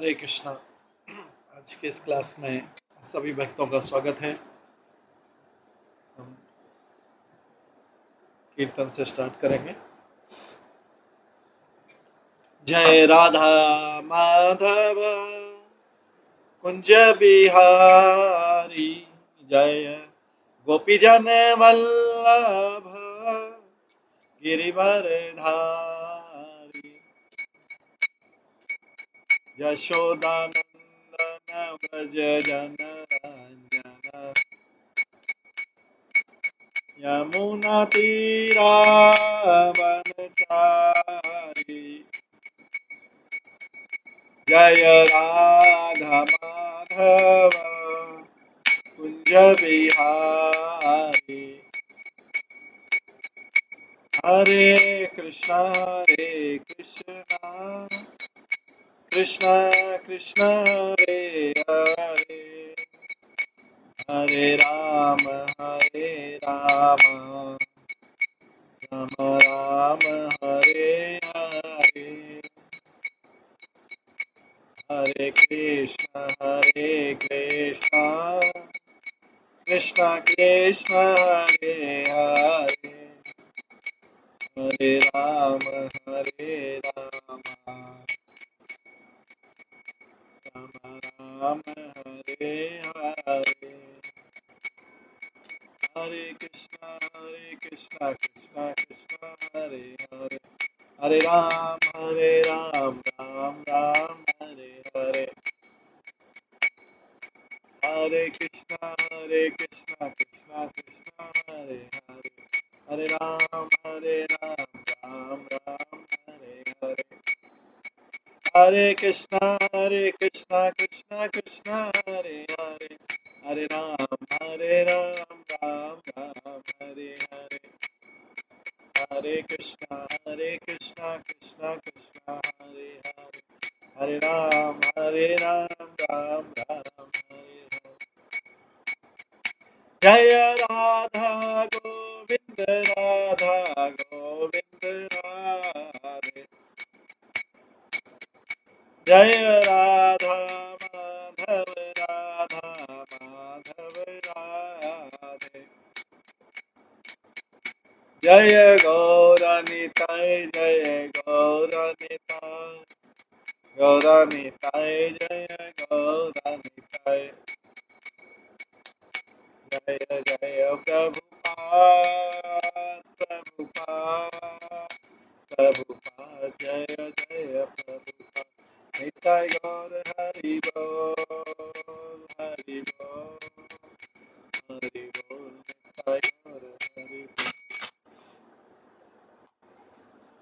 हरे कृष्णा। आज के इस क्लास में सभी भक्तों का स्वागत है। हम कीर्तन से स्टार्ट करेंगे। जय राधा माधव कुंज बिहारी, जय गोपी जन वल्लभ गिरिवर धारी, यशोदानंदन व्रज जन रंजन, यमुना तीरा वनचारी, जय राधा माधव कुंज बिहारी। हरे कृष्णा कृष्णा कृष्णा हरे हरे, हरे राम राम राम हरे हरे, हरे कृष्णा कृष्णा कृष्णा हरे हरे, हरे राम राम हरे हरे, हरे कृष्णा कृष्णा कृष्णा हरे हरे, हरे राम राम हरे हरे, हरे कृष्णा कृष्णा कृष्णा हरे हरे, हरे राम राम हरे हरे, हरे कृष्णा कृष्णा कृष्णा हरे हरे, हरे राम राम हरे हरे, हरे कृष्णा कृष्णा कृष्णा हरे हरे, हरे राम राम हरे हरे, जय राधा गोविंद राधे, जय राधा माधव राधे, जय गौरनिताय गौरनिताय जय गौरनिताय, जय जय प्रभुपाद जय जय प्रभुपाद, निताय गौर हरि बोल हरि बोल हरि बोल, निताय गौर हरि बोल।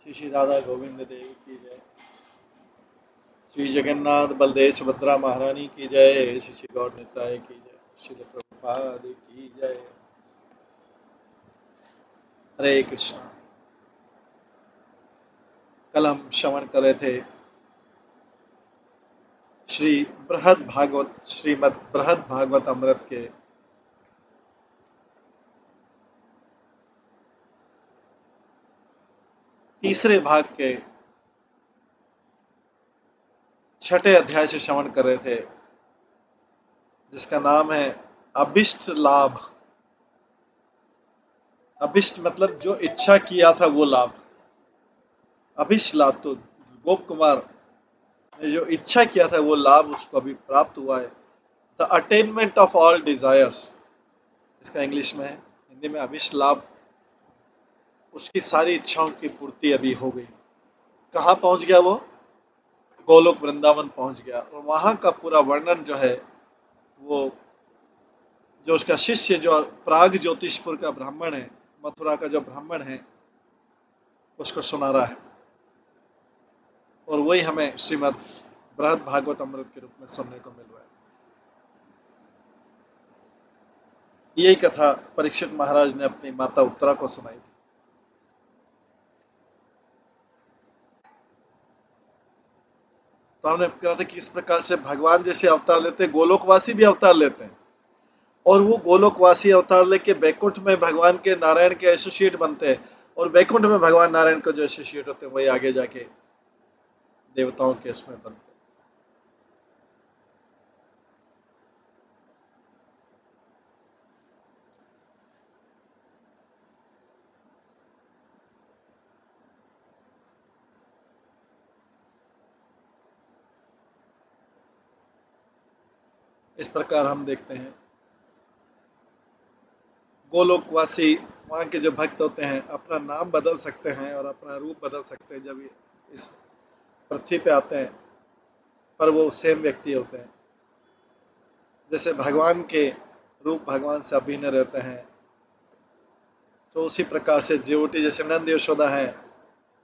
श्री श्री राधा गोविंद देव की जय, श्री जगन्नाथ बलदेव सुभद्रा महारानी की जय, श्री श्री गौर निताय की जय, श्री प्रभुपाद की जय। हरे कृष्णा। कल हम श्रवण कर रहे थे श्रीमद् बृहद भागवत अमृत के तीसरे भाग के छठे अध्याय से श्रवण कर रहे थे, जिसका नाम है अभिष्ट लाभ। अभिष्ट मतलब जो इच्छा किया था वो लाभ। अभिष्ट लाभ तो गोप कुमार ने जो इच्छा किया था वो लाभ उसको अभी प्राप्त हुआ है। The attainment of all desires, इसका इंग्लिश में है, हिंदी में अभिष्ट लाभ। उसकी सारी इच्छाओं की पूर्ति अभी हो गई। कहाँ पहुंच गया वो? गोलोक वृंदावन पहुंच गया। और वहां का पूरा वर्णन जो है वो जो उसका शिष्य जो प्राग ज्योतिषपुर का ब्राह्मण है, मथुरा का जो ब्राह्मण है, उसको सुना रहा है। और वही हमें श्रीमद् बृहद भागवत अमृत के रूप में सुनने को मिल रहा है। यही कथा परीक्षित महाराज ने अपनी माता उत्तरा को सुनाई थी। तो हमने कहा था कि इस प्रकार से भगवान जैसे अवतार लेते हैं, गोलोकवासी भी अवतार लेते हैं। और वो गोलोकवासी अवतार लेके बैकुंठ में भगवान के नारायण के एसोसिएट बनते हैं। और बैकुंठ में भगवान नारायण को जो एसोसिएट होते हैं वही आगे जाके देवताओं के उसमें बनते हैं। इस प्रकार हम देखते हैं गोलोकवासी वहाँ के जो भक्त होते हैं अपना नाम बदल सकते हैं और अपना रूप बदल सकते हैं जब ये इस पृथ्वी पे आते हैं, पर वो सेम व्यक्ति होते हैं। जैसे भगवान के रूप भगवान से अभिन्न रहते हैं, तो उसी प्रकार से जीवटी जैसे नंद यशोदा हैं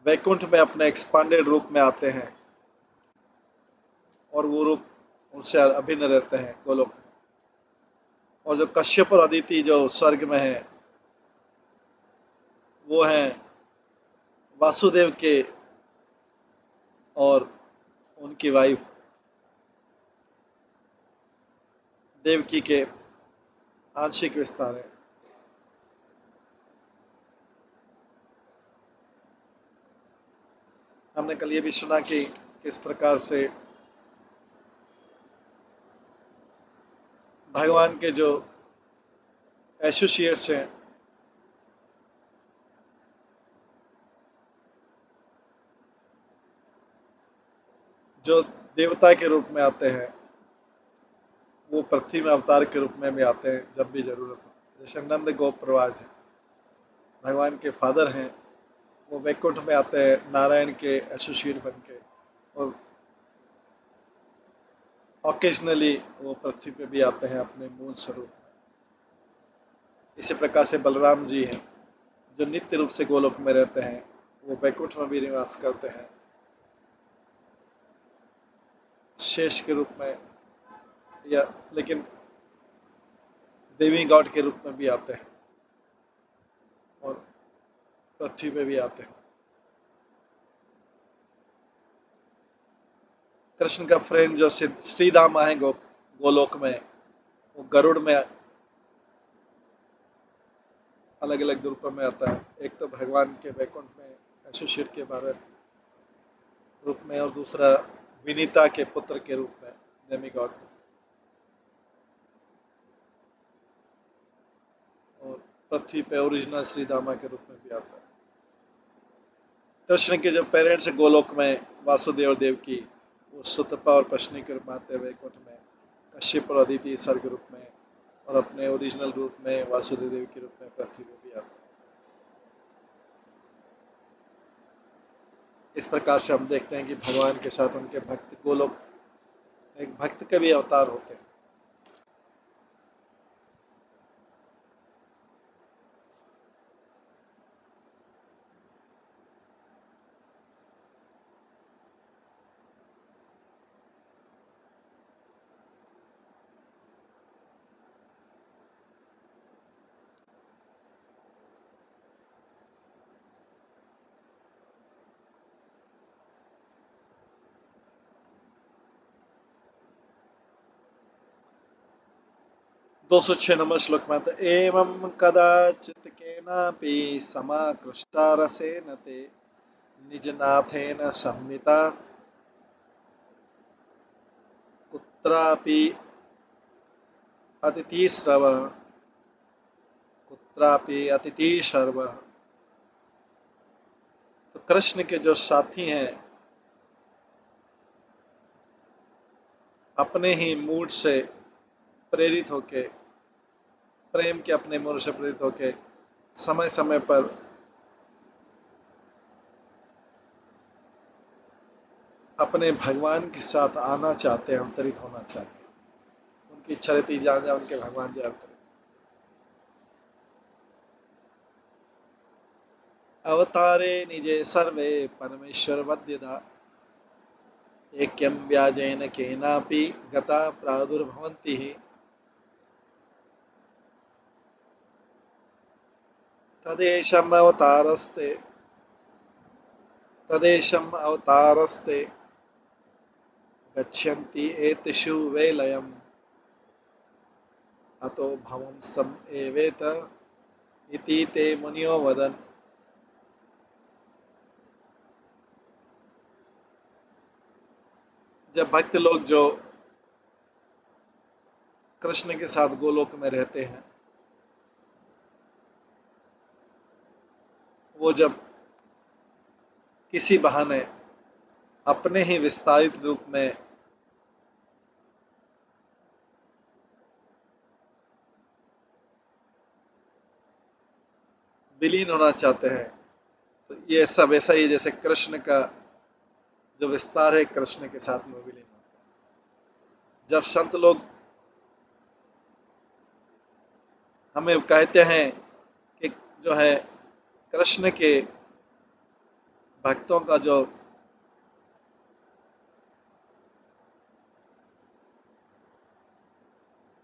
वैकुंठ में अपने एक्सपांडेड रूप में आते हैं और वो रूप उनसे अभिन्न रहते हैं गोलोक में। और जो कश्यप और अदिति जो स्वर्ग में है वो हैं वासुदेव के और उनकी वाइफ देवकी के आंशिक विस्तार है। हमने कल ये भी सुना कि किस प्रकार से भगवान के जो एसोसिएट्स हैं जो देवता के रूप में आते हैं वो पृथ्वी में अवतार के रूप में भी आते हैं जब भी जरूरत हो। जैसे नंद गोप प्रवाज है, भगवान के फादर हैं, वो वैकुंठ में आते हैं नारायण के एसोसिएट बन के, और ऑकेजनली वो पृथ्वी पे भी आते हैं अपने मूल स्वरूप में। इसी प्रकार से बलराम जी हैं जो नित्य रूप से गोलोक में रहते हैं, वो वैकुंठ में भी निवास करते हैं शेष के रूप में, या लेकिन देवी गॉड के रूप में भी आते हैं और पृथ्वी पे भी आते हैं। कृष्ण का फ्रेंड जो श्रीदामा है गोलोक में, वो गरुड़ में अलग अलग रूपों में आता है। एक तो भगवान के वैकुंठ में एसोसिएट के बारे रूप में, और दूसरा विनीता के पुत्र के रूप में डेमी गॉड, और पृथ्वी पे ओरिजिनल श्रीदामा के रूप में भी आता है। कृष्ण के जो पेरेंट्स है गोलोक में वासुदेव और देवकी, वो सुतपा और प्रश्नि के रूप में आते हैं वैकुंठ में, कश्यप और अदिति सर्ग रूप में, और अपने ओरिजिनल रूप में वासुदेव देव के रूप में पृथ्वी में भी आते हैं। इस प्रकार से हम देखते हैं कि भगवान के साथ उनके भक्त गोलोक एक भक्त के भी अवतार होते हैं। 206 नंबर श्लोक में आता है, एवं कदाचित् केनापि समाकृष्टा रसेन ते निजनाथेन संविता कुत्रापि अतिथिश्रवः कुत्रापि अतिथिशर्वः। तो कृष्ण के जो साथी हैं अपने ही मूड से प्रेरित होके, प्रेम के अपने मूड से प्रेरित होके समय समय पर अपने भगवान के साथ आना चाहते हैं, अवतरित होना चाहते हैं। उनकी इच्छा रहती जहाँ जहाँ उनके भगवान जी अवतरित। अवतारे निजे सर्वे परमेश्वर वद्यता ऐक्यं व्याजेन केनापि गता प्रादुर्भवन्ति हि तदेशम् अवतारस्ते तदेशम् अवतारस्ते गच्छन्ति एतेषु वेलयम् अतो भवं सम एवेत इति ते मुनियो वदन्। जब भक्त लोग जो कृष्ण के साथ गोलोक में रहते हैं, वो जब किसी बहाने अपने ही विस्तारित रूप में विलीन होना चाहते हैं। तो ये सब ऐसा ही जैसे कृष्ण का जो विस्तार है कृष्ण के साथ में विलीन होता है। जब संत लोग हमें कहते हैं कि जो है कृष्ण के भक्तों का जो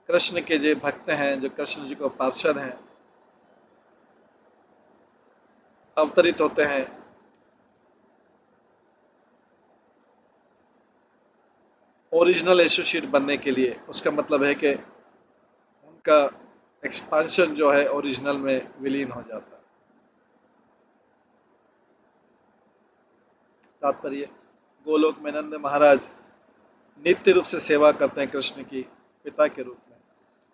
कृष्ण के जो भक्त हैं, जो कृष्ण जी को पार्षद हैं, अवतरित होते हैं, ओरिजिनल एसोसिएट बनने के लिए, उसका मतलब है कि उनका एक्सपांशन जो है ओरिजिनल में विलीन हो जाता है। तात्पर्य, गोलोक में नंद महाराज नित्य रूप से सेवा करते हैं कृष्ण की पिता के रूप में।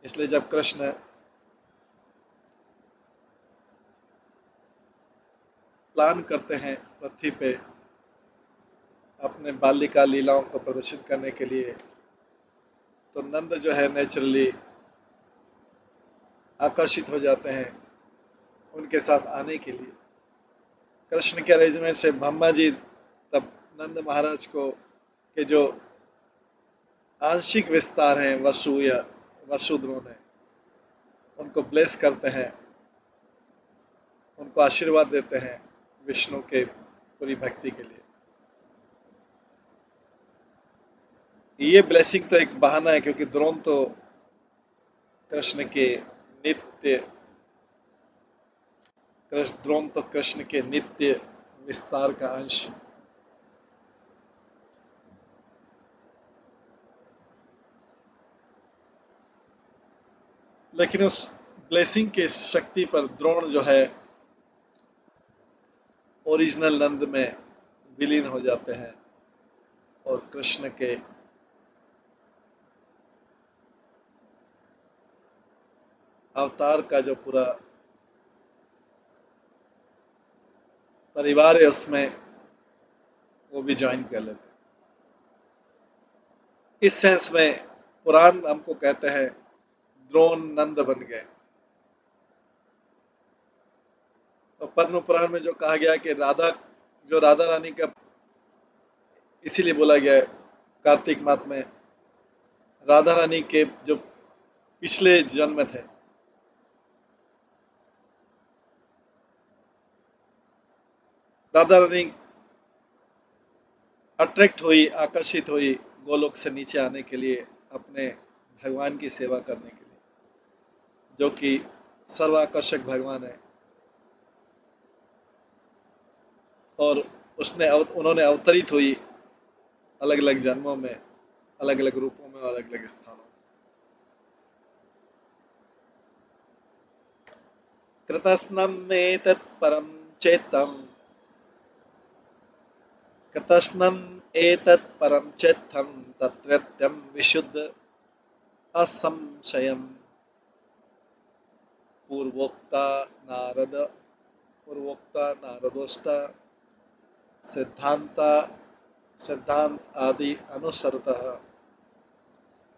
इसलिए जब कृष्ण प्लान करते हैं पृथ्वी पे अपने बालिका लीलाओं को प्रदर्शित करने के लिए, तो नंद जो है नेचुरली आकर्षित हो जाते हैं उनके साथ आने के लिए। कृष्ण के अरेंजमेंट से ब्रह्मा जी तब नंद महाराज को के जो आंशिक विस्तार हैं वसु या वसुद्रोण है, उनको ब्लेस करते हैं, उनको आशीर्वाद देते हैं विष्णु के पूरी भक्ति के लिए। ये ब्लेसिंग तो एक बहाना है, क्योंकि द्रोण तो कृष्ण के नित्य द्रोण तो कृष्ण के नित्य विस्तार का अंश। लेकिन उस ब्लेसिंग के शक्ति पर द्रोण जो है ओरिजिनल नंद में विलीन हो जाते हैं और कृष्ण के अवतार का जो पूरा परिवार है उसमें वो भी ज्वाइन कर लेते हैं। इस सेंस में पुराण हमको कहते हैं द्रोण नंद बन गए। और पद्म पुराण में जो कहा गया कि राधा रानी का इसीलिए बोला गया है कार्तिक मास में, राधा रानी के जो पिछले जन्म थे, राधा रानी अट्रैक्ट हुई, आकर्षित हुई गोलोक से नीचे आने के लिए अपने भगवान की सेवा करने के लिए, जो कि सर्वाकर्षक भगवान है। और उन्होंने अवतरित हुई अलग अलग जन्मों में, अलग अलग रूपों में, अलग अलग स्थानों में। कृतस्नम एतत् परम चेतम, कृतस्नम एतत् परम चेतम तत्रत्यम विशुद्ध असंशयम् पूर्वोक्ता नारद पूर्वोक्ता नारदोष्टा सिद्धांता सिद्धांत आदि अनुसरतः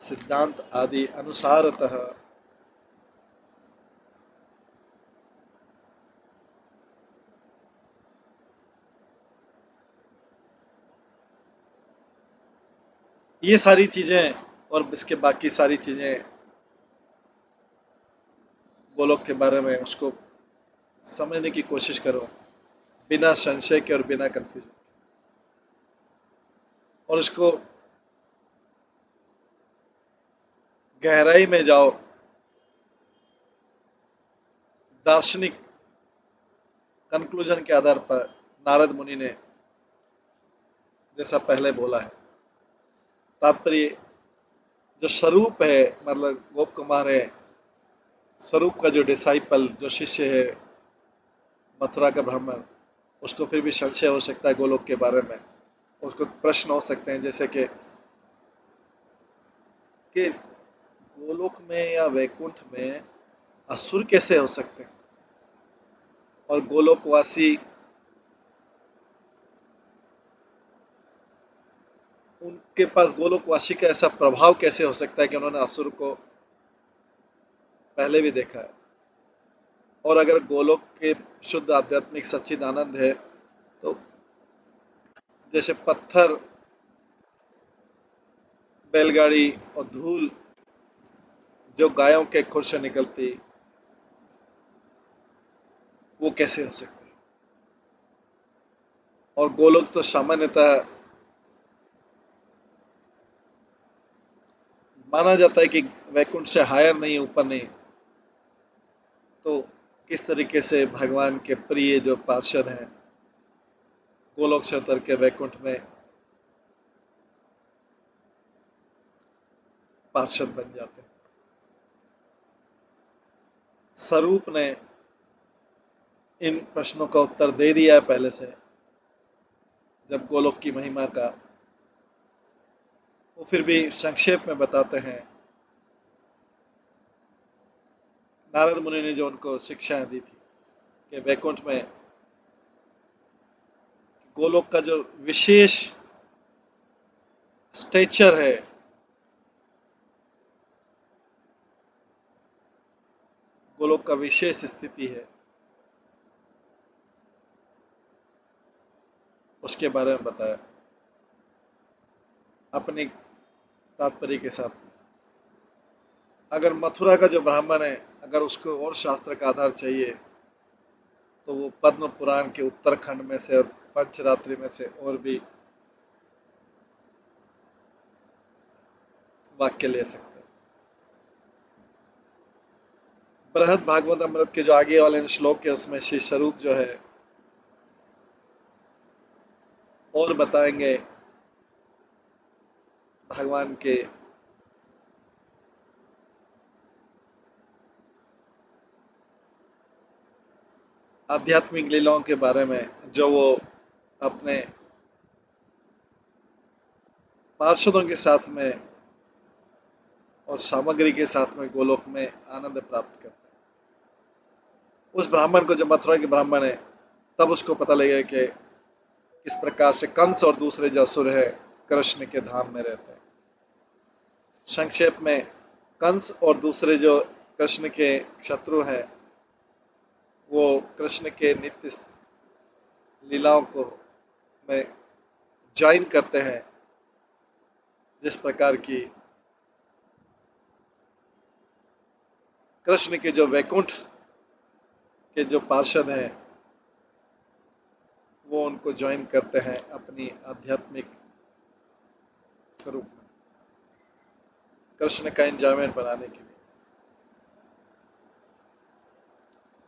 सिद्धांत आदि अनुसारतः। ये सारी चीजें और इसके बाकी सारी चीजें गोलोक के बारे में उसको समझने की कोशिश करो बिना संशय के और बिना कंफ्यूजन, और उसको गहराई में जाओ। दार्शनिक कंक्लूजन के आधार पर नारद मुनि ने जैसा पहले बोला है, तात्पर्य जो स्वरूप है, मतलब गोप कुमार है, स्वरूप का जो डिसाइपल, जो शिष्य है मथुरा का ब्राह्मण, उसको फिर भी संशय हो सकता है गोलोक के बारे में। उसको प्रश्न हो सकते हैं जैसे कि गोलोक में या वैकुंठ में असुर कैसे हो सकते हैं, और गोलोकवासी उनके पास गोलोकवासी का ऐसा प्रभाव कैसे हो सकता है कि उन्होंने असुर को पहले भी देखा है। और अगर गोलोक के शुद्ध आध्यात्मिक सच्चिदानंद है, तो जैसे पत्थर, बैलगाड़ी और धूल जो गायों के खुर से निकलती, वो कैसे हो सकती? और गोलोक तो सामान्यतः माना जाता है कि वैकुंठ से हायर नहीं, ऊपर नहीं। तो किस तरीके से भगवान के प्रिय जो पार्षद हैं गोलोक से उतर के वैकुंठ में पार्षद बन जाते हैं? स्वरूप ने इन प्रश्नों का उत्तर दे दिया है पहले से, जब गोलोक की महिमा का वो फिर भी संक्षेप में बताते हैं। नारद मुनि ने जो उनको शिक्षाएं दी थी कि वैकुंठ में गोलोक का जो विशेष स्टेचर है, गोलोक का विशेष स्थिति है, उसके बारे में बताया अपने तात्पर्य के साथ। अगर मथुरा का जो ब्राह्मण है, अगर उसको और शास्त्र का आधार चाहिए, तो वो पद्म पुराण के उत्तरखंड में से और पंचरात्रि में से और भी वाक्य ले सकते हैं। बृहद भागवत अमृत के जो आगे वाले श्लोक है, उसमें श्री स्वरूप जो है और बताएंगे भगवान के आध्यात्मिक लीलाओं के बारे में, जो वो अपने पार्षदों के साथ में और सामग्री के साथ में गोलोक में आनंद प्राप्त करते हैं। उस ब्राह्मण को, जो मथुरा के ब्राह्मण है, तब उसको पता लगेगा कि किस प्रकार से कंस और दूसरे जो असुर है कृष्ण के धाम में रहते हैं। संक्षेप में, कंस और दूसरे जो कृष्ण के शत्रु हैं, वो कृष्ण के नित्य लीलाओं को में ज्वाइन करते हैं। जिस प्रकार की कृष्ण के जो वैकुंठ के जो पार्षद हैं, वो उनको ज्वाइन करते हैं अपनी आध्यात्मिक रूप में, कृष्ण का एंजॉयमेंट बनाने के लिए।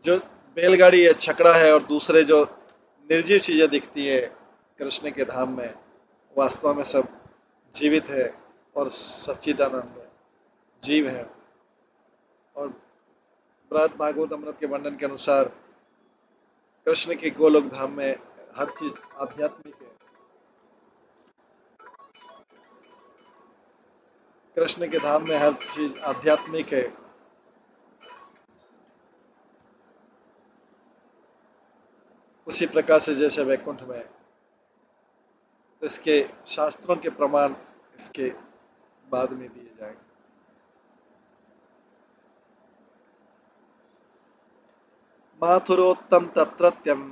जो बैलगाड़ी है, छकड़ा है और दूसरे जो निर्जीव चीजें दिखती है कृष्ण के धाम में, वास्तव में सब जीवित है और सच्चिदानंद है, जीव है। और बृहद भागवत अमृत के वर्णन के अनुसार कृष्ण के गोलोक धाम में हर चीज आध्यात्मिक है। कृष्ण के धाम में हर चीज आध्यात्मिक है। उसी प्रकार से जैसे वैकुंठ में, तो इसके शास्त्रों के प्रमाण इसके बाद में दिए जाएंगे। माथुरोत्तम तत्रत्यम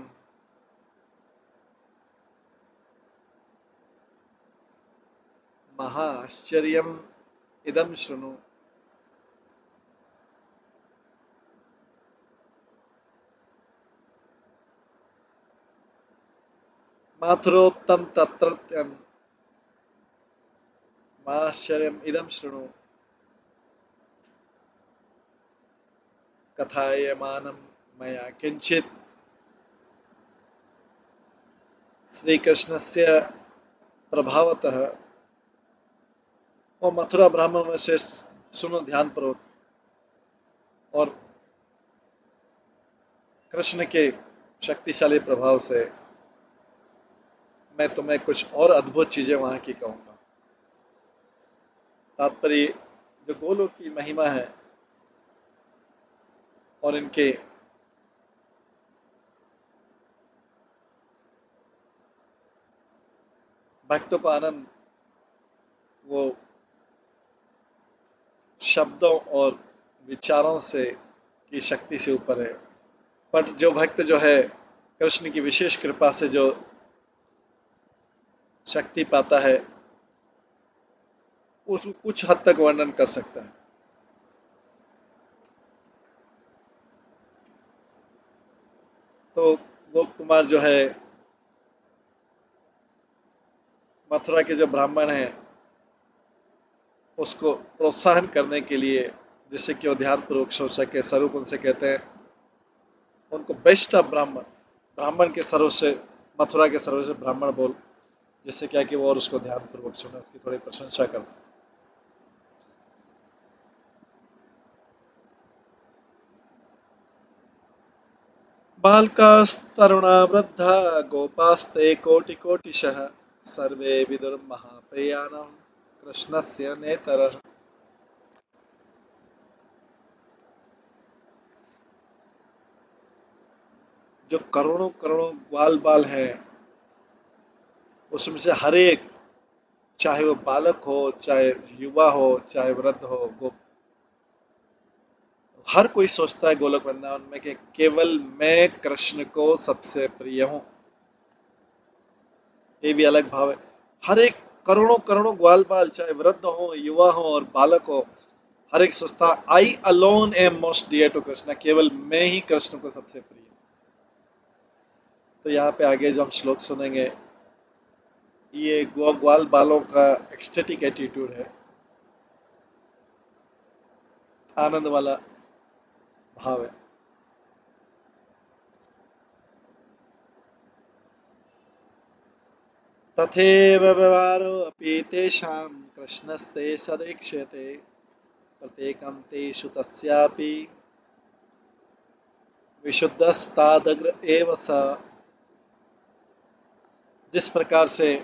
महाश्चर्यम इदम शृणु। माथुरोत्तम तत्रत्यम महाश्चर्यम इदम शृणु कथायमानं मया किंचित श्री कृष्णस्य प्रभावतः। और मथुरा ब्राह्मण में से सुनो ध्यान पूर्वक, और कृष्ण के शक्तिशाली प्रभाव से मैं तुम्हें कुछ और अद्भुत चीजें वहां की कहूंगा। तात्पर्य, जो गोलोक की महिमा है और इनके भक्तों का आनंद, वो शब्दों और विचारों से की शक्ति से ऊपर है। पर जो भक्त जो है कृष्ण की विशेष कृपा से जो शक्ति पाता है, उस कुछ हद तक वर्णन कर सकता है। तो गोप कुमार जो है मथुरा के जो ब्राह्मण हैं उसको प्रोत्साहन करने के लिए, जिससे कि वो ध्यान पूर्वक सोच सके, स्वरूप उनसे कहते हैं उनको बेस्ट ऑफ ब्राह्मण, ब्राह्मण के सर्व से, मथुरा के सर्व से ब्राह्मण बोल, जिससे क्या कि वो और उसको ध्यान पूर्वक सुने, उसकी थोड़ी प्रशंसा करते हैं। बालकास्तरुणा वृद्धा गोपास्ते कोटिकोटिशः सर्वे विदुर्महाप्रियाणं कृष्णस्य नेतरः। जो करोड़ों करोड़ों ग्वाल बाल हैं, उसमें से हर एक, चाहे वो बालक हो, चाहे युवा हो, चाहे वृद्ध हो, हर कोई सोचता है गोलोक वृंदावन में कि केवल मैं कृष्ण को सबसे प्रिय हूं। ये भी अलग भाव है। हर एक, करोड़ों करोड़ों ग्वाल बाल, चाहे वृद्ध हो, युवा हो और बालक हो, हर एक सोचता I alone am most dear to Krishna, केवल मैं ही कृष्ण को सबसे प्रिय हूं। तो यहाँ पे आगे जो हम श्लोक सुनेंगे, ये ग्वाल बालों का एक्सटेटिक एटीट्यूड है, आनंद वाला भाव है। तथैव व्यवहारोऽपि तेषां कृष्णस्ते सदीक्ष्यते प्रत्येकं तेषु तस्यापि विशुद्धस्तादग्र एव स। जिस प्रकार से,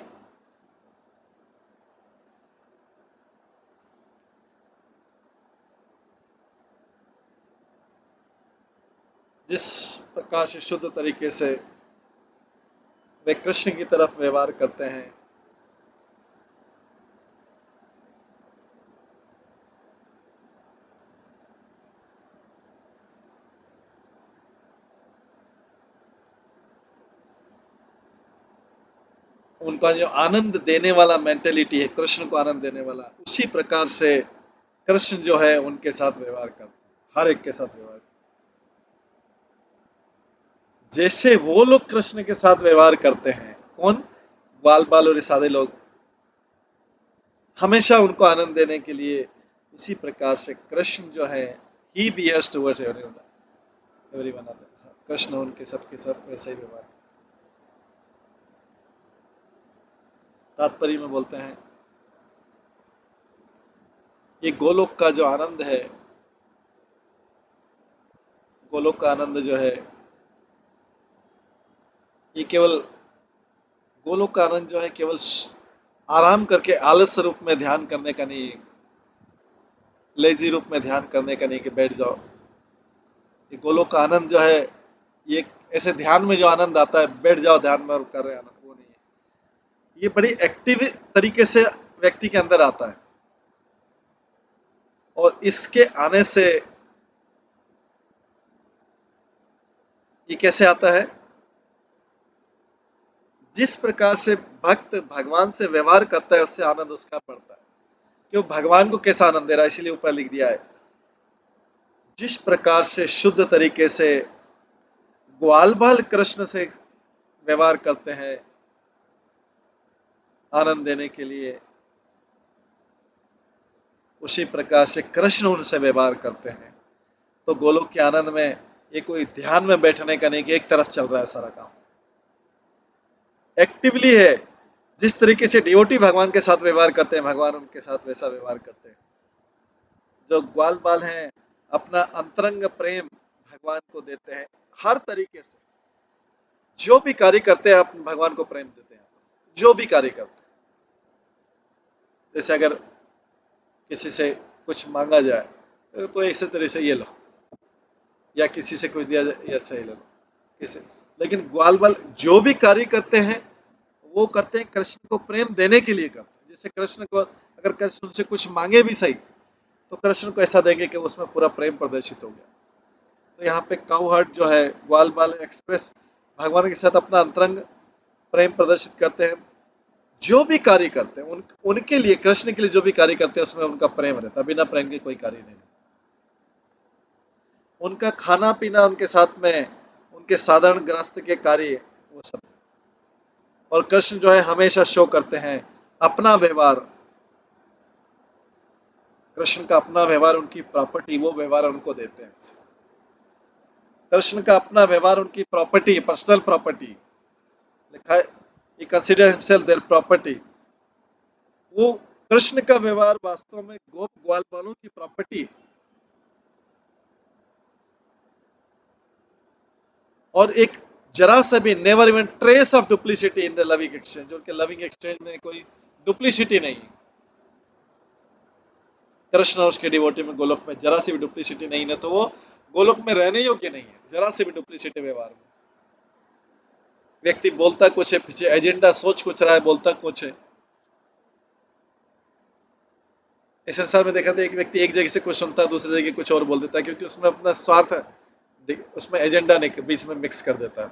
जिस प्रकार से शुद्ध तरीके से वे कृष्ण की तरफ व्यवहार करते हैं, उनका जो आनंद देने वाला मेंटेलिटी है, कृष्ण को आनंद देने वाला, उसी प्रकार से कृष्ण जो है उनके साथ व्यवहार करते हैं, हर एक के साथ व्यवहार करते हैं। जैसे वो लोग कृष्ण के साथ व्यवहार करते हैं, कौन, बाल बाल और सादे लोग, हमेशा उनको आनंद देने के लिए, उसी प्रकार से कृष्ण जो है he behaves towards everyone, Krishna उनके सबके सब वैसे ही व्यवहार। तात्पर्य में बोलते हैं, ये गोलोक का जो आनंद है, गोलोक का आनंद जो है, ये केवल, गोलोक का आनंद जो है केवल आराम करके आलस रूप में ध्यान करने का नहीं, लेजी रूप में ध्यान करने का नहीं कि बैठ जाओ। ये गोलोक का आनंद जो है, ये ऐसे ध्यान में जो आनंद आता है, बैठ जाओ ध्यान में और कर रहे आनंद, वो नहीं है। ये बड़ी एक्टिव तरीके से व्यक्ति के अंदर आता है, और इसके आने से, ये कैसे आता है, जिस प्रकार से भक्त भगवान से व्यवहार करता है, उससे आनंद उसका बढ़ता है। क्यों, भगवान को कैसा आनंद दे रहा है, इसीलिए ऊपर लिख दिया है, जिस प्रकार से शुद्ध तरीके से ग्वाल बाल कृष्ण से व्यवहार करते हैं आनंद देने के लिए, उसी प्रकार से कृष्ण उनसे व्यवहार करते हैं। तो गोलोक के आनंद में ये कोई ध्यान में बैठने का नहीं कि एक तरफ चल रहा है सारा काम, एक्टिवली है। जिस तरीके से डिवोटी भगवान के साथ व्यवहार करते हैं, भगवान उनके साथ वैसा व्यवहार करते हैं। जो ग्वाल बाल हैं, अपना अंतरंग प्रेम भगवान को देते हैं, हर तरीके से जो भी कार्य करते हैं, आप भगवान को प्रेम देते हैं, जो भी कार्य करते हैं। जैसे अगर किसी से कुछ मांगा जाए, तो ऐसे तरह से ये लो, या किसी से कुछ दिया जाए, ये अच्छा, ये ले लो, किसी, लेकिन ग्वाल बाल जो भी कार्य करते हैं, वो करते हैं कृष्ण को प्रेम देने के लिए करते हैं। जैसे कृष्ण को, अगर कृष्ण उनसे कुछ मांगे भी सही, तो कृष्ण को ऐसा देंगे कि उसमें पूरा प्रेम प्रदर्शित हो गया। तो यहाँ पे काउहर्ट जो है, ग्वाल बाल एक्सप्रेस भगवान के साथ अपना अंतरंग प्रेम प्रदर्शित करते हैं। जो भी कार्य करते हैं उनके लिए, कृष्ण के लिए जो भी कार्य करते हैं उसमें उनका प्रेम रहता है, बिना प्रेम के कोई कार्य नहीं। उनका खाना पीना, उनके साथ में उनके साधारण गृहस्थ के कार्य, वो सब। और कृष्ण जो है हमेशा शो करते हैं अपना व्यवहार, कृष्ण का अपना व्यवहार, उनकी प्रॉपर्टी, वो व्यवहार उनको देते हैं। कृष्ण का अपना व्यवहार उनकी प्रॉपर्टी, पर्सनल प्रॉपर्टी लिखा है, ही कंसिडर हिमसेल्फ देयर प्रॉपर्टी। वो कृष्ण का व्यवहार वास्तव में गोप ग्वाल बालों की प्रॉपर्टी है। और एक जरा सा भी, never even trace of duplicity in the loving exchange, उनके लविंग एक्सचेंज में कोई डुप्लीसिटी नहीं है। कृष्ण और उसके डिवोटी में गोलोक में जरा सी भी डुप्लीसिटी नहीं है, तो वो गोलोक में रहने योग्य नहीं है, जरा सी भी डुप्लीसिटी व्यवहार में। व्यक्ति बोलता कुछ है, पीछे एजेंडा सोच कुछ रहा है, बोलता कुछ है। इस संसार में देखा था, एक व्यक्ति एक जगह से कुछ सुनता है, दूसरी जगह कुछ और बोल देता है, क्योंकि उसमें अपना स्वार्थ है, उसमें एजेंडा नहीं बीच में मिक्स कर देता है।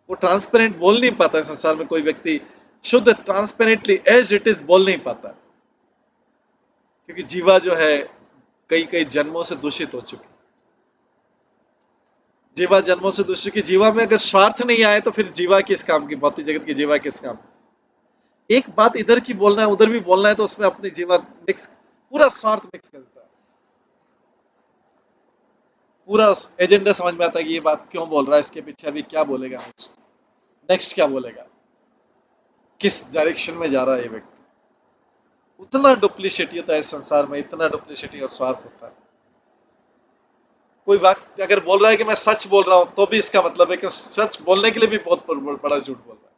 वो ट्रांसपेरेंट बोल नहीं पाता है संसार में, कोई व्यक्ति शुद्ध ट्रांसपेरेंटली एज इट इज बोल नहीं पाता, क्योंकि जीवा जो है कई कई जन्मों से दूषित हो चुकी। जीवा जन्मों से दूषित की, जीवा में अगर स्वार्थ नहीं आए तो फिर जीवा किस काम की, भौतिक जगत की जीवा किस काम। एक बात इधर की बोलना है, उधर भी बोलना है, तो उसमें अपनी जीवा मिक्स, पूरा स्वार्थ मिक्स करता है। पूरा एजेंडा समझ में आता है कि ये बात क्यों बोल रहा है, इसके पीछे अभी क्या बोलेगा, नेक्स्ट नेक्स्ट क्या बोलेगा, किस डायरेक्शन में जा रहा है ये व्यक्ति। उतना डुप्लीसिटी होता है इस संसार में, इतना डुप्लीसिटी और स्वार्थ होता है। कोई बात अगर बोल रहा है कि मैं सच बोल रहा हूं, तो भी इसका मतलब है कि सच बोलने के लिए भी बहुत बड़ा झूठ बोल रहा है।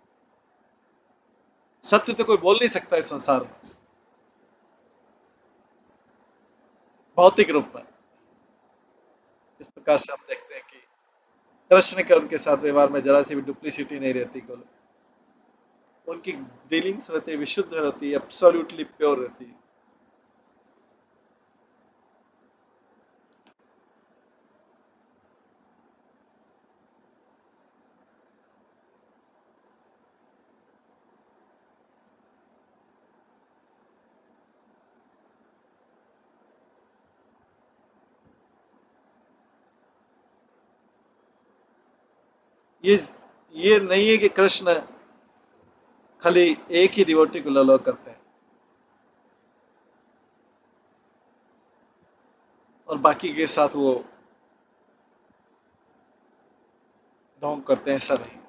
सत्य तो कोई बोल नहीं सकता इस संसार में, भौतिक रूप में। इस प्रकार से हम देखते हैं कि कृष्ण के उनके साथ व्यवहार में जरा सी भी डुप्लीसिटी नहीं रहती। उनकी डीलिंग्स रहती है, विशुद्ध रहती है, एब्सोल्युटली प्योर रहती है। ये ये नहीं है कि कृष्ण खाली एक ही डिवोटी को ललो करते हैं और बाकी के साथ वो ढोंग करते हैं, ऐसा नहीं।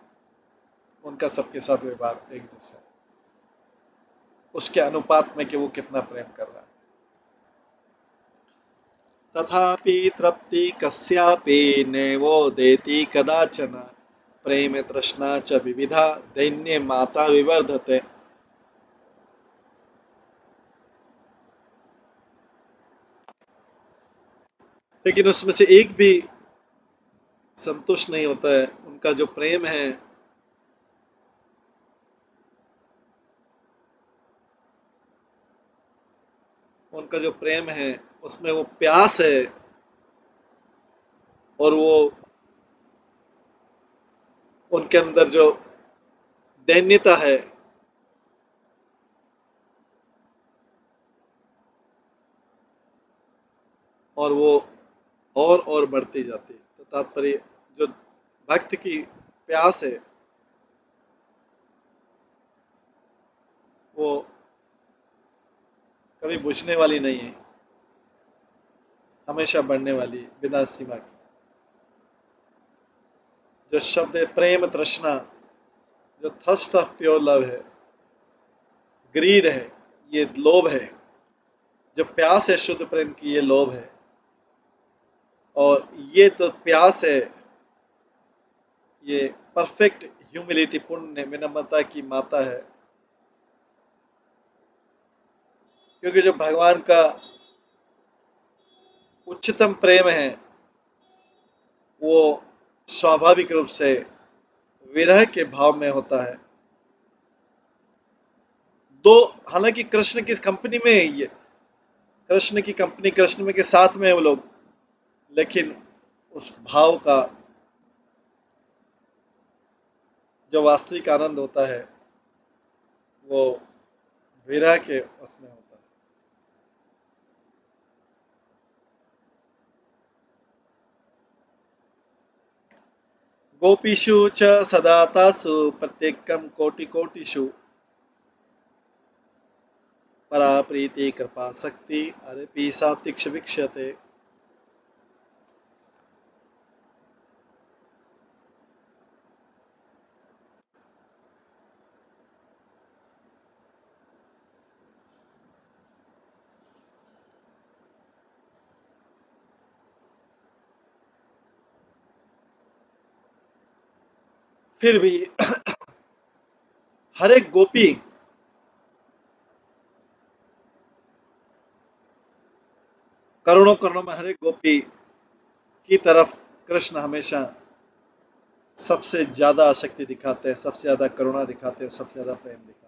उनका सबके साथ व्यवहार एक जैसा है, उसके अनुपात में कि वो कितना प्रेम कर रहा है। तथापि तृप्ति कस्यापि नैवो देति कदाचन, प्रेम तृष्णा च विविधा दैन्य माता विवर्धते। लेकिन उसमें से एक भी संतुष्ट नहीं होता है। उनका जो प्रेम है, उनका जो प्रेम है उसमें वो प्यास है, और वो उनके अंदर जो दैन्यता है, और वो और बढ़ती जाती है। तो तात्पर्य, जो भक्त की प्यास है वो कभी बुझने वाली नहीं है, हमेशा बढ़ने वाली है, बिना सीमा की। जो शब्द है प्रेम तृष्णा, जो थर्स्ट ऑफ प्योर लव है, ग्रीड है, ये लोभ है। जो प्यास है शुद्ध प्रेम की, ये लोभ है। और ये तो प्यास है, ये परफेक्ट ह्यूमिलिटी, पुण्य विनम्रता की माता है। क्योंकि जो भगवान का उच्चतम प्रेम है वो स्वाभाविक रूप से विरह के भाव में होता है। दो, हालांकि कृष्ण की कंपनी में है ये, कृष्ण की कंपनी, कृष्ण में के साथ में है वो लोग, लेकिन उस भाव का जो वास्तविक आनंद होता है वो विरह के उसमें होता है। गोपीषु च सदा तासु प्रत्येकं कोटिकोटिषु परा प्रीति कृपा शक्ति अरपि सात्विक्ष वीक्ष्यते। फिर भी हर एक गोपी करोड़ों करोड़ों में हर एक गोपी की तरफ कृष्ण हमेशा सबसे ज्यादा आसक्ति दिखाते हैं, सबसे ज्यादा करुणा दिखाते हैं, सबसे ज्यादा प्रेम दिखाते हैं।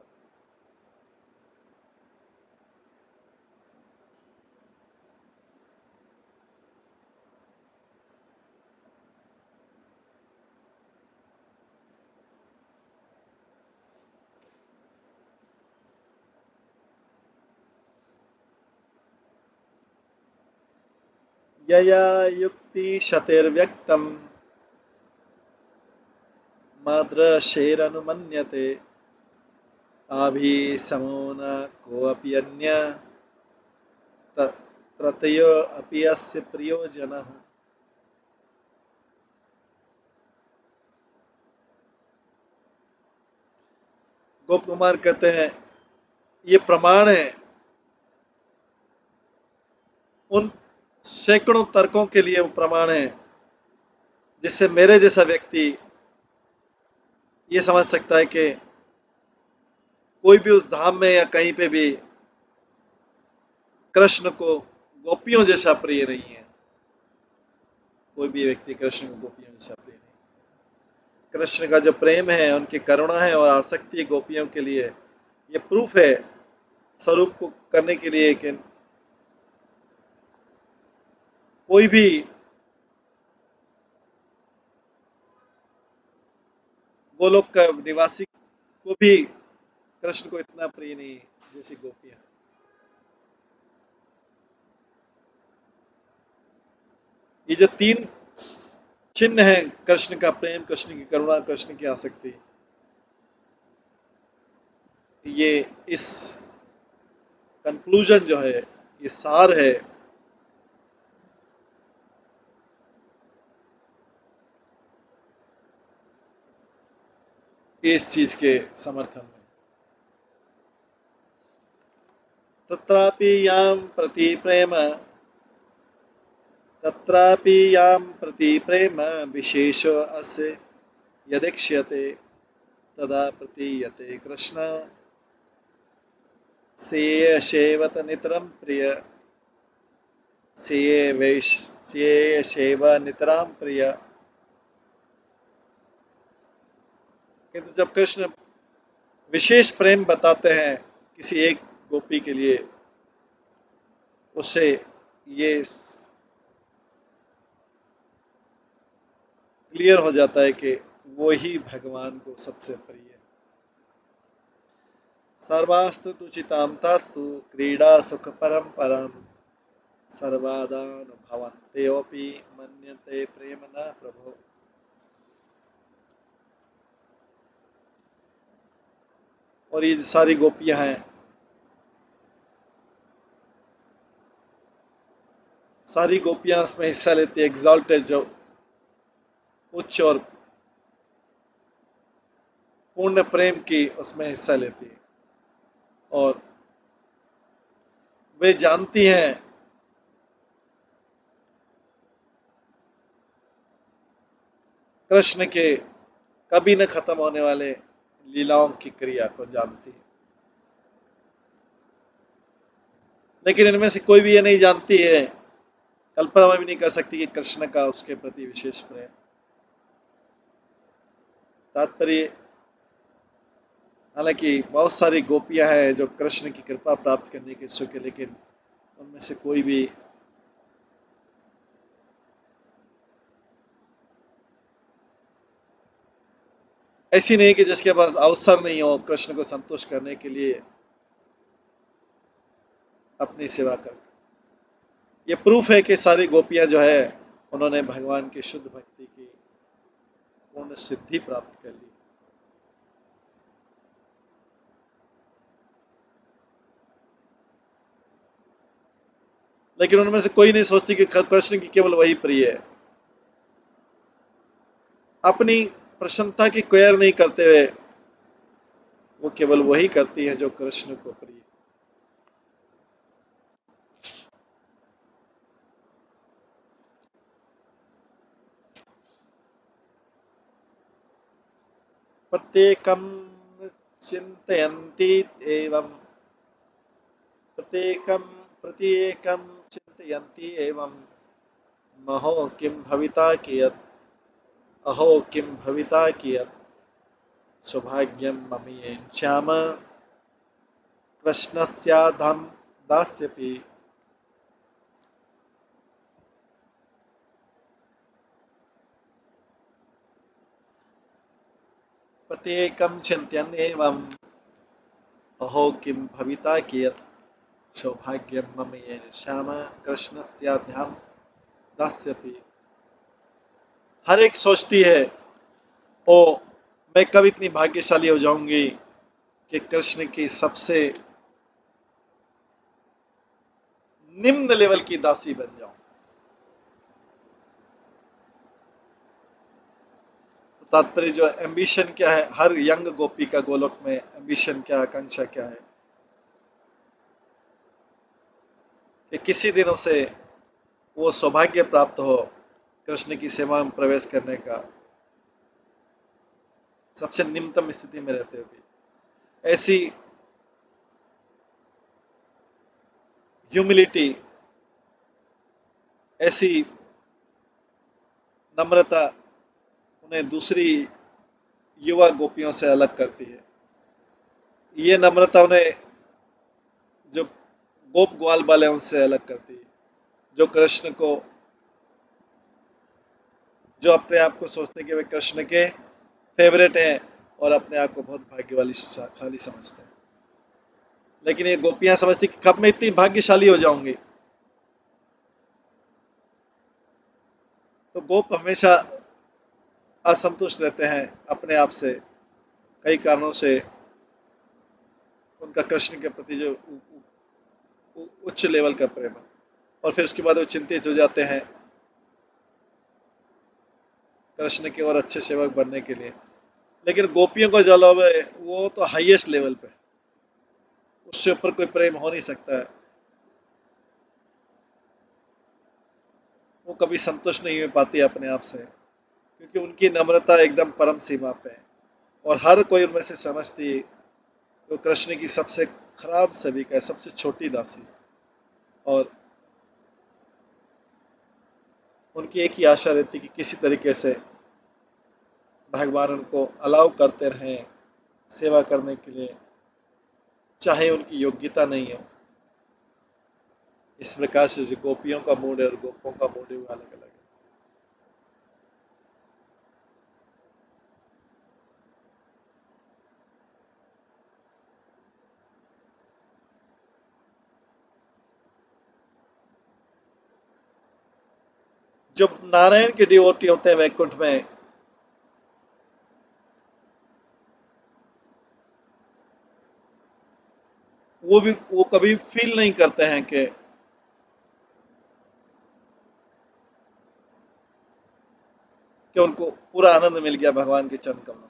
यया युक्ति शतेर्व्यक्तम माद्रशेरनुमन्यते ताभि समो न कोऽपि अन्य तृतीयो अपि अस्य प्रियो जनः। गोप कुमार कहते हैं ये प्रमाण है उन सैकड़ों तर्कों के लिए, वो प्रमाण है जिससे मेरे जैसा व्यक्ति ये समझ सकता है कि कोई भी उस धाम में या कहीं पे भी कृष्ण को गोपियों जैसा प्रिय नहीं है। कोई भी व्यक्ति कृष्ण को गोपियों जैसा प्रिय नहीं। कृष्ण का जो प्रेम है, उनकी करुणा है और आसक्ति गोपियों के लिए, ये प्रूफ है स्वरूप को करने के लिए कि कोई भी गोलोक का निवासी को भी कृष्ण को इतना प्रिय नहीं जैसी गोपियां। ये जो तीन चिन्ह है कृष्ण का प्रेम, कृष्ण की करुणा, कृष्ण की आसक्ति, ये इस कंक्लूजन जो है, ये सार है इस चीज के समर्थन में। तत्रापि यां प्रति प्रेम तत्रापि यां प्रति प्रेम विशेषो अस्य यदीक्ष्यते तदा प्रतीयते कृष्ण सेयशेवत नितरं प्रिय सेयशेव नितरां प्रिय। किंतु जब कृष्ण विशेष प्रेम बताते हैं किसी एक गोपी के लिए, उससे ये क्लियर हो जाता है कि वो ही भगवान को सबसे प्रिय है। सर्वास्तु तुचितां तास्तु क्रीडा सुख परम सर्वादानुभवन्तेऽपि मन्यते प्रेम न प्रभो। और ये सारी गोपियां हैं, सारी गोपियां उसमें हिस्सा लेती है, एग्जॉल्टेड जो उच्च और पूर्ण प्रेम की उसमें हिस्सा लेती है। और वे जानती हैं कृष्ण के कभी न खत्म होने वाले लीलाओं की क्रिया को जानती है। लेकिन इनमें से कोई भी ये नहीं जानती है, कल्पना भी नहीं कर सकती कि कृष्ण का उसके प्रति विशेष प्रेम। तात्पर्य, हालांकि बहुत सारी गोपियां हैं जो कृष्ण की कृपा प्राप्त करने के इच्छुक है, लेकिन उनमें से कोई भी ऐसी नहीं कि जिसके पास अवसर नहीं हो कृष्ण को संतुष्ट करने के लिए अपनी सेवा कर। ये प्रूफ है कि सारी गोपियां जो है उन्होंने भगवान की शुद्ध भक्ति की पूर्ण सिद्धि प्राप्त कर ली। लेकिन उनमें से कोई नहीं सोचती कि कृष्ण की केवल वही प्रिय है। अपनी प्रसन्नता की केयर नहीं करते हुए वो केवल वही करती है जो कृष्ण को प्रिय। प्रत्येकम चिंतयन्ति एवं प्रत्येकम प्रत्येकम चिंतयन्ति एवं महो किं भविता कियत् अहो किं भविता कियत् सौभाग्यं ममीयेन श्याम कृष्णस्याधं दास्यपि। प्रत्येकं चिन्तयन् एवं अहो किं भविता कियत् सौभाग्यं मम येन श्याम कृष्णस्याधं दास्यपि। हर एक सोचती है ओ मैं कब इतनी भाग्यशाली हो जाऊंगी कि कृष्ण की सबसे निम्न लेवल की दासी बन जाऊं। तो तात्पर्य जो एम्बिशन क्या है, हर यंग गोपी का गोलोक में एम्बिशन क्या, आकांक्षा क्या है कि किसी दिन उसे वो सौभाग्य प्राप्त हो कृष्ण की सेवा में प्रवेश करने का, सबसे निम्नतम स्थिति में रहते हुए भी ऐसी ह्यूमिलिटी, ऐसी नम्रता उन्हें दूसरी युवा गोपियों से अलग करती है। ये नम्रता उन्हें जो गोप ग्वाल वाले उनसे अलग करती है, जो कृष्ण को, जो अपने आप को सोचते हैं कि वे कृष्ण के फेवरेट हैं और अपने आप को बहुत भाग्यशाली शाली समझते हैं। लेकिन ये गोपियां समझती कि कब मैं इतनी भाग्यशाली हो जाऊंगी। तो गोप हमेशा असंतुष्ट रहते हैं अपने आप से, कई कारणों से उनका कृष्ण के प्रति जो उच्च लेवल का प्रेम है, और फिर उसके बाद वो चिंतित हो जाते हैं कृष्ण के और अच्छे सेवक बनने के लिए। लेकिन गोपियों का जो लव है वो तो हाईएस्ट लेवल पे, उससे ऊपर कोई प्रेम हो नहीं सकता है। वो कभी संतुष्ट नहीं हो पाती अपने आप से, क्योंकि उनकी नम्रता एकदम परम सीमा पे है। और हर कोई उनमें से समझती है वो कृष्ण की सबसे खराब सेविका है, सबसे छोटी दासी। और उनकी एक ही आशा रहती कि किसी तरीके से भगवान उनको अलाउ करते रहें सेवा करने के लिए, चाहे उनकी योग्यता नहीं हो। इस प्रकार से जो गोपियों का मूड है और गोपों का मूड है वो अलग अलग है। जो नारायण के डिवोटी होते हैं वैकुंठ में, वो कभी फील नहीं करते हैं कि उनको पूरा आनंद मिल गया भगवान के चरण कमलों में।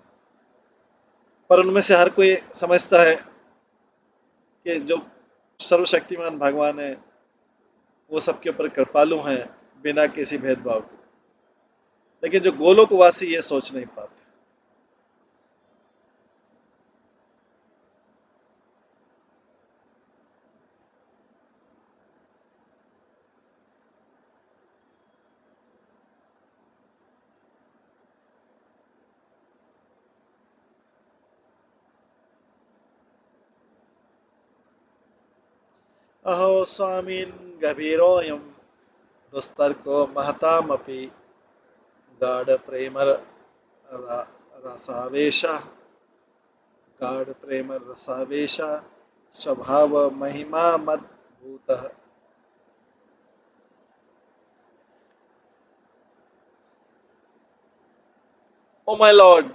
पर उनमें से हर कोई समझता है कि जो सर्वशक्तिमान भगवान है वो सबके ऊपर कृपालु हैं बिना किसी भेदभाव के। लेकिन जो गोलोकवासी ये सोच नहीं पाते। अहो स्वामीन गभीरोऽयं दुस्तर्को महतामपि गाढ़ प्रेम रसावेश, गाढ़ प्रेम रसावेश, स्वभाव महिमा मद्भूतः। ओ माय लॉर्ड,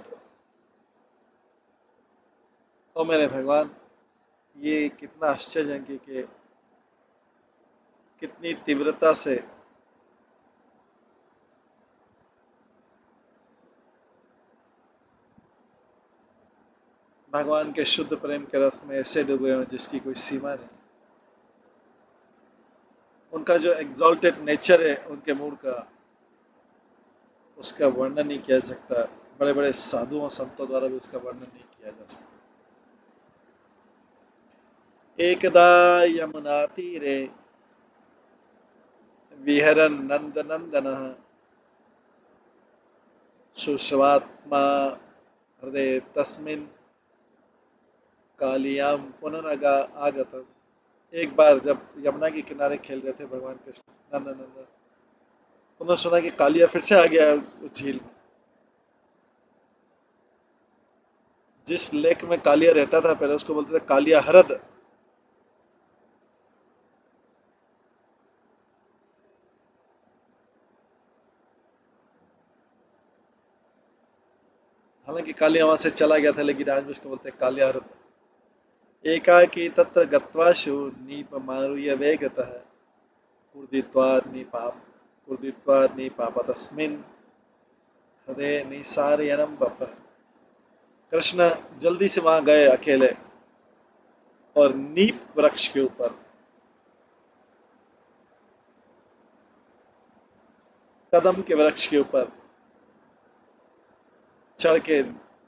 ओ मेरे भगवान, ये कितना आश्चर्य है कि कितनी तीव्रता से भगवान के शुद्ध प्रेम के रस में ऐसे डूबे हैं जिसकी कोई सीमा नहीं। उनका जो एग्जॉल्टेड नेचर है उनके मूड का, उसका वर्णन नहीं किया जा सकता। बड़े बड़े साधुओं संतों द्वारा भी उसका वर्णन नहीं किया जा सकता। एकदा यमुना तीरे विहरन् नन्दनन्दनः, शुष्वात्मा हृदय तस्मिन् कालियां पुनरगा आगतम्। एक बार जब यमुना के किनारे खेल रहे थे भगवान कृष्ण नंद नंद, उन्होंने सुना कि कालिया फिर से आ गया है उस झील में। जिस लेक में कालिया रहता था पहले उसको बोलते थे कालिया हरद। हालांकि कालिया वहां से चला गया था, लेकिन आज भी उसको बोलते हैं कालिया हरद। एकाकी तत्र गत्वाशु नीपमारुह्य वेगतः, कुर्दित्वा निपाप कुर्दित्वा निपापतस्मिन् हृदय निसारयनं बप। कृष्ण जल्दी से वहां गए अकेले और नीप वृक्ष के ऊपर, कदम के वृक्ष के ऊपर चढ़ के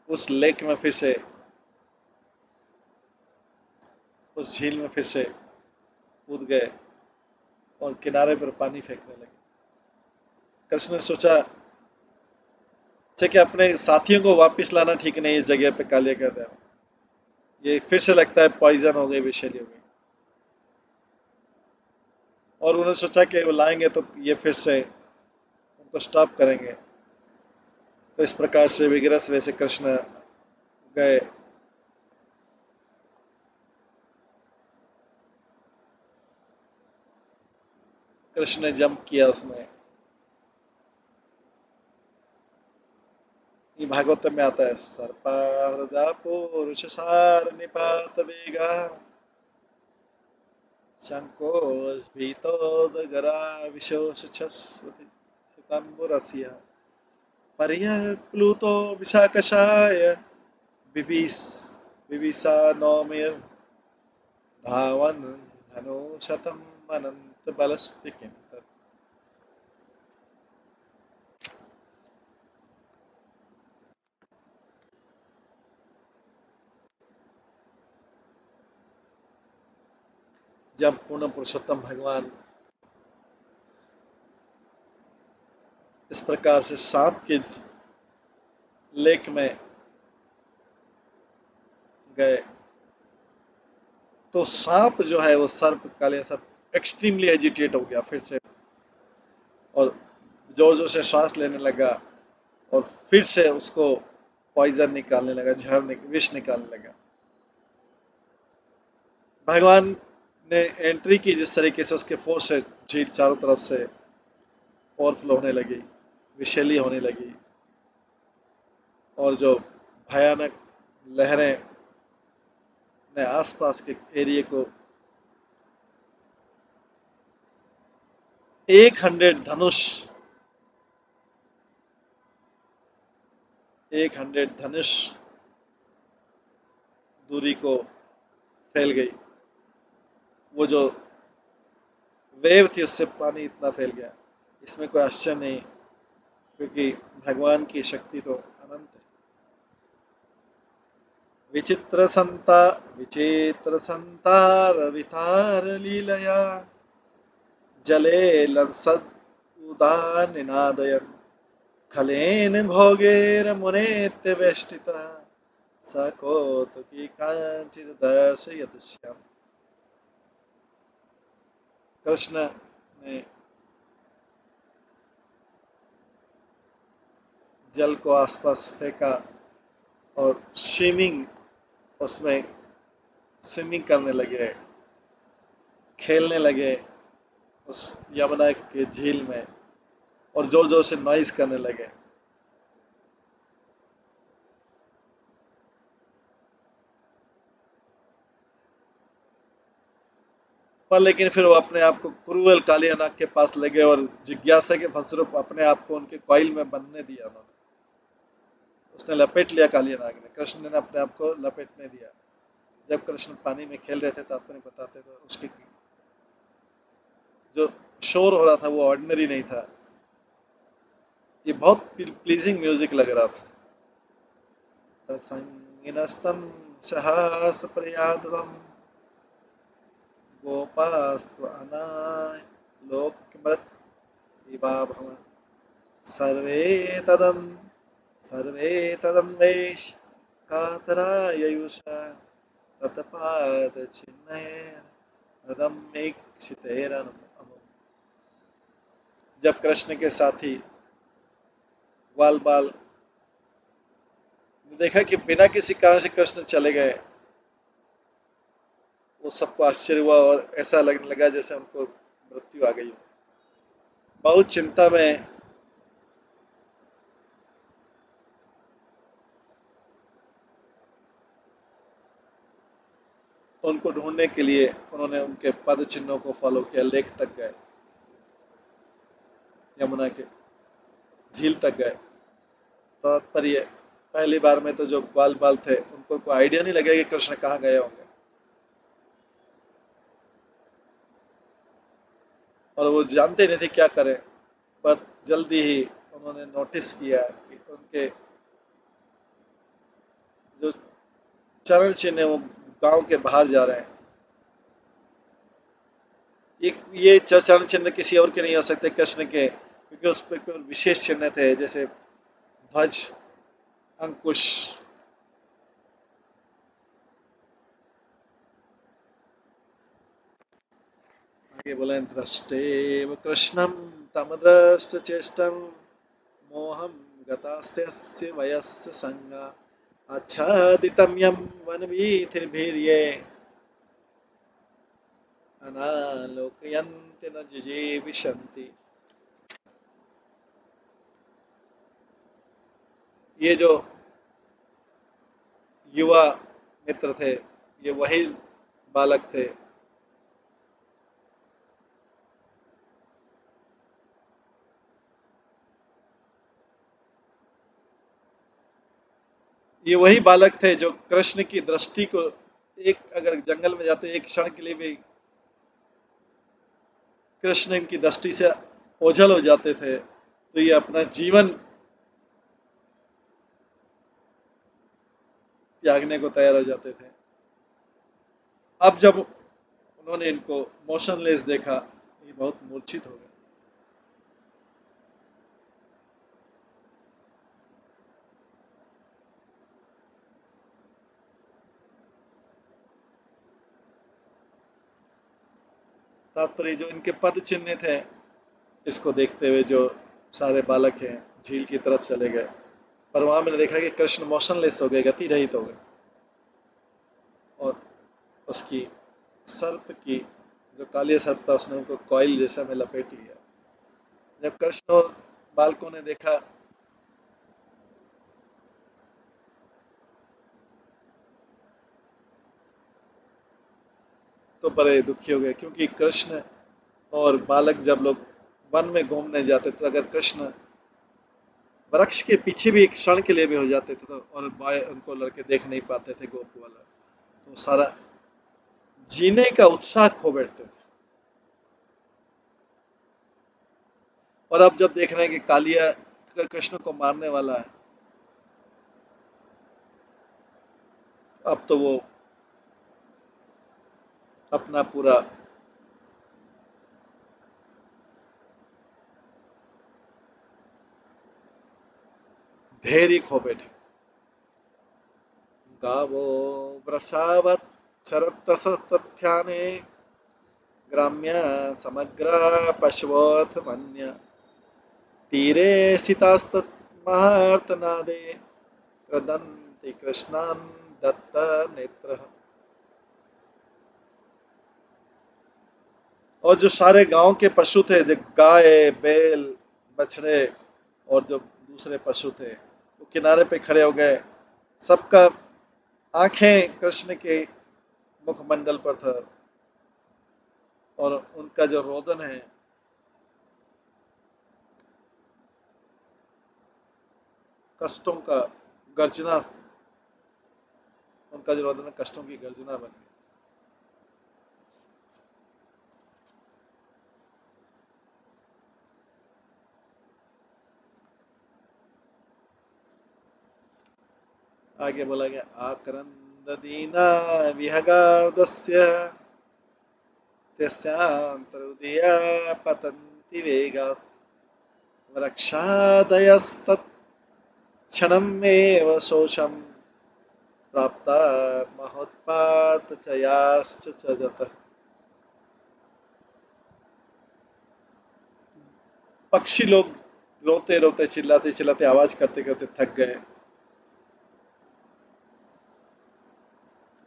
उस लेक में फिर से, उस झील में फिर से कूद गए और किनारे पर पानी फेंकने लगे। कृष्ण ने सोचा अच्छा कि अपने साथियों को वापस लाना ठीक नहीं इस जगह पे कालिया कर रहे हैं। ये फिर से लगता है पॉइजन हो गई, विषैली हो गई। और उन्होंने सोचा कि वो लाएंगे तो ये फिर से उनको स्टॉप करेंगे। तो इस प्रकार से विग्रस वैसे कृष्ण गए। कृष्ण ने जंप किया उसमें। ये भागवत में आता है, सर्पाहृदा पुरुष सार निपात वेगा, शंकोस्फीतोदगरा विशोषच्छस्वति सितंबुरस्या, पर्यप्लुतो विशाकशाय बिबिस बिबिसा नौमिर धावन धनु शतम अनंत बलस्य किम तत्। जब पूर्ण पुरुषोत्तम भगवान इस प्रकार से सांप के लेक में गए तो सांप जो है वो सर्प, काले सर्प एक्सट्रीमली एजिटेट हो गया फिर से, और जोर जोर से सांस लेने लगा और फिर से उसको पॉइजन निकालने लगा, विष निकालने लगा। भगवान ने एंट्री की जिस तरीके से, उसके फोर्स से झील चारों तरफ से ओवरफ्लो होने लगी, विषैली होने लगी, और जो भयानक लहरें ने आसपास के एरिया को 100 धनुष 100 धनुष दूरी को फैल गई। वो जो वेव थी उससे पानी इतना फैल गया। इसमें कोई आश्चर्य नहीं, क्योंकि भगवान की शक्ति तो अनंत है। विचित्र संता विचित्र संतार वितार लीलया, जले लंसद उदार निनादयन्, खलेन भोगेर मुनेत्य वेष्टिता, स कौतुकी कांचित दर्शयति श्याम। कृष्ण ने जल को आसपास फेंका और स्विमिंग, उसमें स्विमिंग करने लगे, खेलने लगे उस यमुना के झील में, और जोर जोर से नॉइज करने लगे। पर लेकिन फिर वो अपने आप को क्रूअल कालियानाग के पास ले गए और जिज्ञासा के फलस्वरूप अपने आप को उनके कॉइल में बनने दिया उन्होंने। उसने लपेट लिया कालियानाग ने, कृष्ण ने अपने आप को लपेटने दिया। जब कृष्ण पानी में खेल रहे थे तो अपने बताते तो उसके जो शोर हो रहा था वो ऑर्डिनरी नहीं था, ये बहुत प्लीजिंग म्यूजिक लग रहा था। तसंगिनस्तं सहासपर्यादम् गोपास्त्वनाय लोकमृत इवाभवन् सर्वे तदं सर्वे तदन्वेष कातराययुषा तत्पादचिह्नेन हृदमीक्षितेरनुपमम्। जब कृष्ण के साथी ग्वाल बाल ने देखा कि बिना किसी कारण से कृष्ण चले गए, वो सबको आश्चर्य हुआ और ऐसा लगने लगा जैसे उनको मृत्यु आ गई हो। बहुत चिंता में उनको ढूंढने के लिए उन्होंने उनके पद चिन्हों को फॉलो किया, लेक तक गए, यमुना के झील तक गए। तात्पर्य, पहली बार में तो जो ग्वाल बाल थे उनको कोई आइडिया नहीं लगा कि कृष्ण कहाँ गए होंगे, और वो जानते नहीं थे क्या करें। पर जल्दी ही उन्होंने नोटिस किया कि उनके जो चरण चिन्ह है वो गांव के बाहर जा रहे हैं। ये चरण चिन्ह किसी और के नहीं हो सकते, कृष्ण के, क्योंकि उस पर कोई विशेष चिन्ह थे, जैसे ध्वज, अंकुश। आगे बोले, दृष्टेव कृष्णं तमद्रष्ट चेष्टं मोहं गतास्त्यस्य वयस्य संगा आच्छादितं यं वनवीथिर्भिर्ये अनालोकयन्ति न जिजीविषन्ति। ये जो युवा मित्र थे, ये वही बालक थे, ये वही बालक थे जो कृष्ण की दृष्टि को, एक अगर जंगल में जाते एक क्षण के लिए भी कृष्ण की दृष्टि से ओझल हो जाते थे तो ये अपना जीवन त्यागने को तैयार हो जाते थे। अब जब उन्होंने इनको मोशनलेस देखा, ये बहुत मूर्छित हो गए। तात्पर्य, जो इनके पद चिन्ह थे, इसको देखते हुए जो सारे बालक हैं झील की तरफ चले गए, पर वहां मैंने देखा कि कृष्ण मोशनलेस हो गए, गति रहित हो गए, और उसकी सर्प की, जो काली सर्प था, उसने उनको कॉइल जैसा में लपेट लिया। जब कृष्ण और बालकों ने देखा तो बड़े दुखी हो गए, क्योंकि कृष्ण और बालक जब लोग वन में घूमने जाते थे, अगर कृष्ण वृक्ष के पीछे भी एक क्षण के लिए भी हो जाते थे तो, और बॉय उनको लड़के देख नहीं पाते थे, गोप वाला, तो सारा जीने का उत्साह खो बैठते थे। और अब जब देख रहे हैं कि कालिया कृष्ण को मारने वाला है, अब तो वो अपना पूरा धैर्य खो बैठे। गावो वृषावत चरतसतथ्याने ग्राम्य समग्र पशवोऽथ मन्य तीरे स्थितास्तन्महार्तनादे क्रदन्ति पश्यन्ति कृष्णान् दत्त नेत्र। और जो सारे गांव के पशु थे, जो गाय बैल बछड़े और जो दूसरे पशु थे, वो किनारे पे खड़े हो गए। सबका आंखें कृष्ण के मुखमंडल पर था, और उनका जो रोदन है, कष्टों का गर्जना, उनका जो रोदन है कष्टों की गर्जना बन गई। आगे बोला गया, आक्रंद दीना विहगार्दस्य तस्यांतरुदया पतन्ति वेगात् वृक्षादयस्तत् क्षणमेव शोषम् प्राप्ता महोत्पात चयाश्च चजत। पक्षी लोग रोते रोते चिल्लाते चिल्लाते आवाज करते करते थक गए,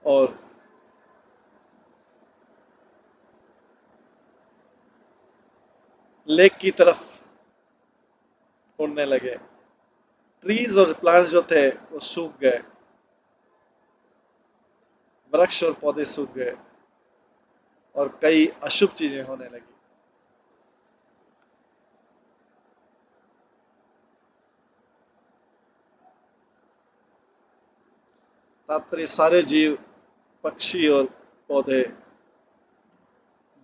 और लेक की तरफ उड़ने लगे। ट्रीज और प्लांट्स जो थे वो सूख गए, वृक्ष और पौधे सूख गए, और कई अशुभ चीजें होने लगी। तात्पर्य सारे जीव, पक्षी और पौधे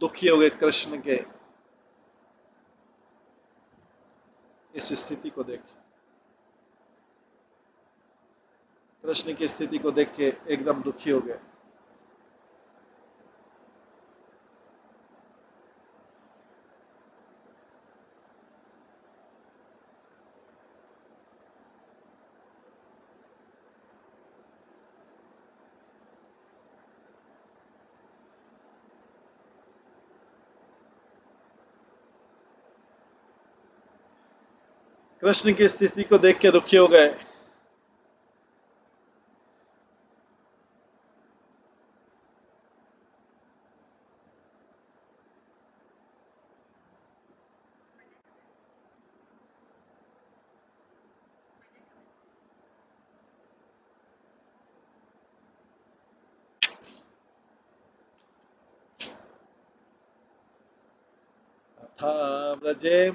दुखी हो गए कृष्ण के इस स्थिति को देख। कृष्ण की स्थिति को देख के एकदम दुखी हो गए। कृष्ण की स्थिति को देख के दुखी हो गए। अथा व्रजे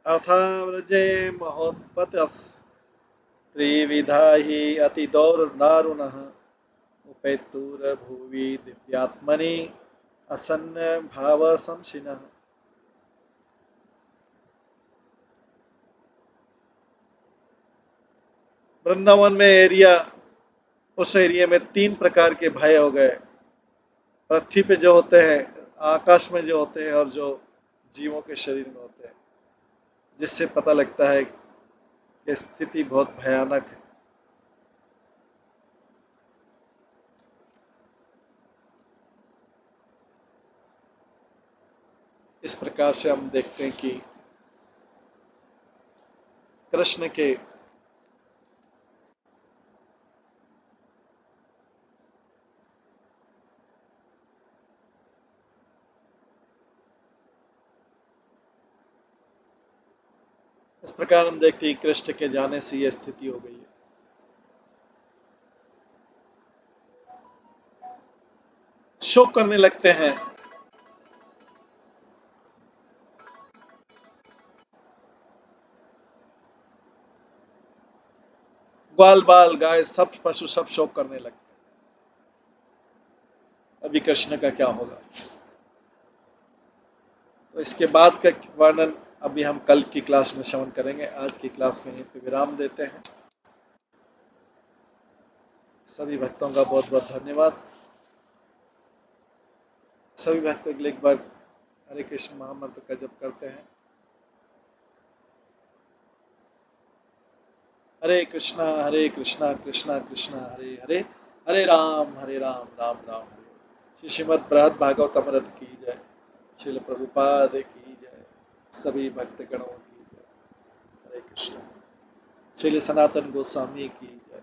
अथा व्रजे महोत्पतस् त्रिविधा हि अतिदौर्दारुणः उपेतुर्भुवि दिव्यात्मनि असन्न भाव संशिनः। वृंदावन में उस एरिया में तीन प्रकार के भय हो गए। पृथ्वी पे जो होते हैं, आकाश में जो होते हैं, और जो जीवों के शरीर में होते हैं, जिससे पता लगता है कि स्थिति बहुत भयानक है। इस प्रकार से हम देखते हैं कि कृष्ण के इस प्रकार हम देखते हैं कृष्ण के जाने से यह स्थिति हो गई है। शोक करने लगते हैं। ग्वाल बाल गाय सब पशु सब शोक करने लगते हैं। अभी कृष्ण का क्या होगा? तो इसके बाद का वर्णन अभी हम कल की क्लास में श्रवण करेंगे। आज की क्लास में यहीं पे विराम देते हैं। सभी भक्तों का बहुत बहुत धन्यवाद। सभी भक्त एक बार हरे कृष्ण महामंत्र का जप करते हैं। हरे कृष्णा कृष्णा कृष्णा हरे हरे, हरे राम राम राम हरे। श्री श्रीमद् बृहद भागवत अमृत की जय। श्रील प्रभुपाद की जय। सभी भक्त गणों की जय। हरे कृष्ण। श्रील सनातन गोस्वामी की जय।